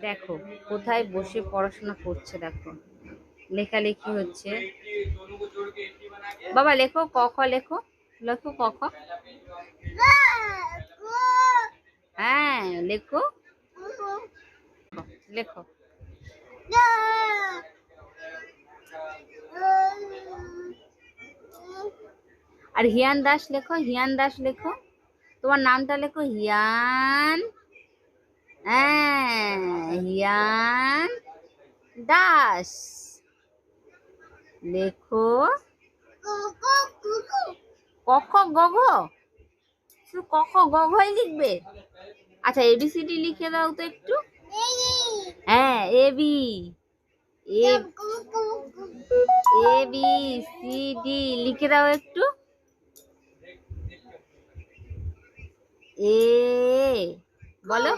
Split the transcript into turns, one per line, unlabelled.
দেখো কোথায় বসে পড়াশোনা করছে, দেখো লেখালেখি হচ্ছে। বাবা লেখো ক খ, লেখো লেখো ক খ। হ্যাঁ লেখো, লেখো। আর হিয়ান দাস লেখো, হিয়ান দাস লেখো, তোমার নামটা লেখো হিয়ান। হ্যাঁ হিয়ান দাস লেখো। কখ গঘ, শুধু কখ গঘই লিখবে? আচ্ছা এবিসিডি লিখে দাও তো একটু। হ্যাঁ AB, A B C D লিখে দাও একটু। এ বলো।